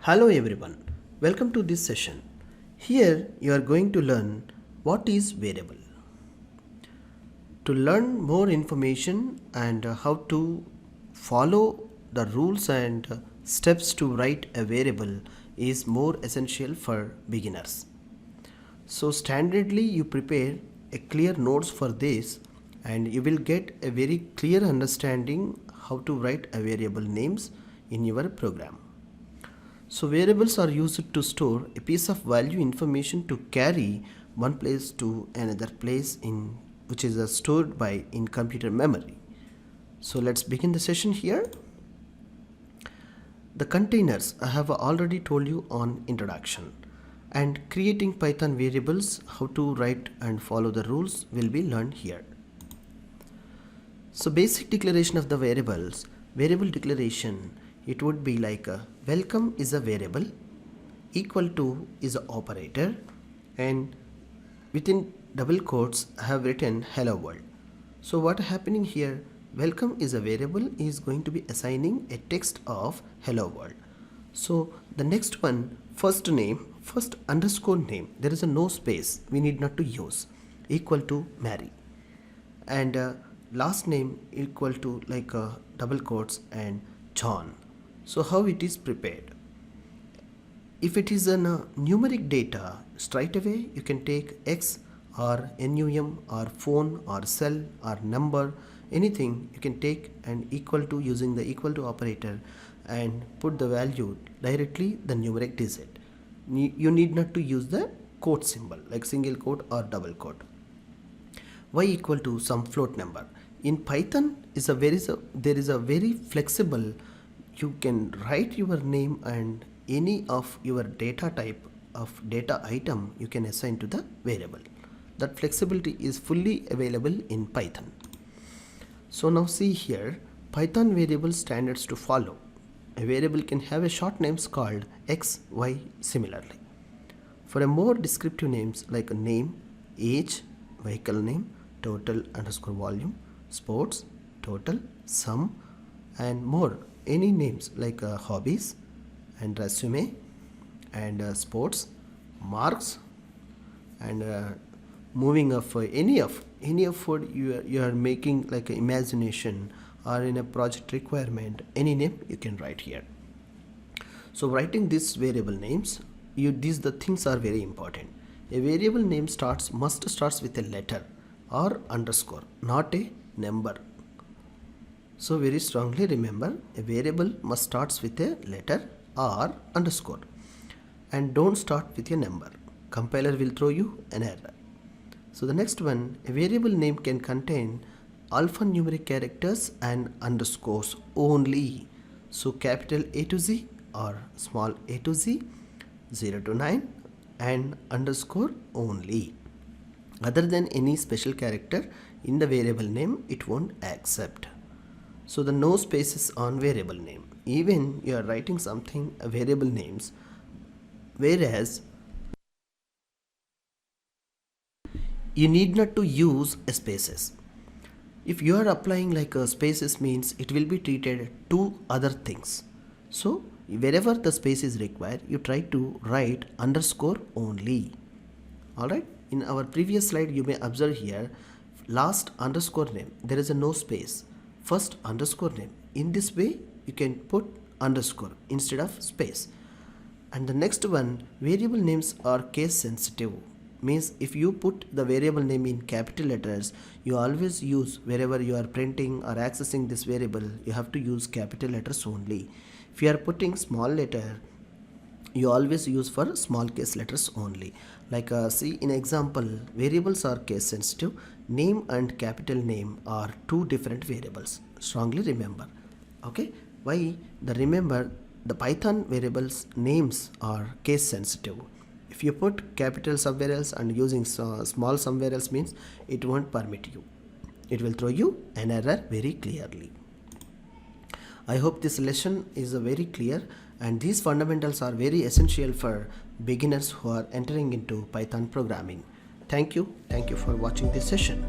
Hello everyone, welcome to this session. Here you are going to learn what is variable. To learn more information and how to follow the rules and steps to write a variable is more essential for beginners. So standardly you prepare a clear notes for this and you will get a very clear understanding how to write a variable names in your program. So variables are used to store a piece of value information to carry one place to another place in which is stored by in computer memory. So let's begin the session here. The containers I have already told you on introduction, and creating Python variables, how to write and follow the rules will be learned here. So basic declaration of the variables, variable declaration, it would be like welcome is a variable, equal to is an operator, and within double quotes I have written hello world. So what happening here, welcome is a variable is going to be assigning a text of hello world. So the next one, first name, first underscore name, there is a no space, we need not to use, equal to Mary, and last name equal to like double quotes and John. So how it is prepared? If it is a numeric data, straight away you can take X or NUM or phone or cell or number, anything you can take and equal to using the equal to operator and put the value directly the numeric digit. You need not to use the quote symbol like single quote or double quote. Y equal to some float number. In Python there is a very flexible, you can write your name and any of your data type of data item you can assign to the variable. That flexibility is fully available in Python. So now see here, Python variable standards to follow. A variable can have a short names called X, Y similarly. For a more descriptive names like a name, age, vehicle name, total underscore volume, sports, total, sum, and more, any names like hobbies and resume and sports, marks, and moving of any of what you are making like imagination or in a project requirement, any name you can write here. So writing these variable names, these the things are very important. A variable name must starts with a letter or underscore, not a number. So very strongly remember, a variable must starts with a letter or underscore and don't start with a number. Compiler will throw you an error. So the next one, a variable name can contain alphanumeric characters and underscores only. So capital A to Z or small a to Z, 0 to 9 and underscore only. Other than any special character in the variable name, it won't accept. So the no spaces on variable name. Even you are writing something a variable names, whereas you need not to use spaces. If you are applying like a spaces means it will be treated two other things. So wherever the space is required, you try to write underscore only. Alright, in our previous slide you may observe here, last underscore name, there is a no space, first underscore name. In this way you can put underscore instead of space. And the next one, variable names are case sensitive, means if you put the variable name in capital letters, you always use wherever you are printing or accessing this variable, you have to use capital letters only. If you are putting small letter, you always use for small case letters only. Like see in example, variables are case sensitive, name and capital name are two different variables. Strongly remember. Okay, why? Remember the Python variables names are case sensitive. If you put capital somewhere else and using small somewhere else means it won't permit you. It will throw you an error very clearly. I hope this lesson is very clear, and these fundamentals are very essential for beginners who are entering into Python programming. Thank you for watching this session.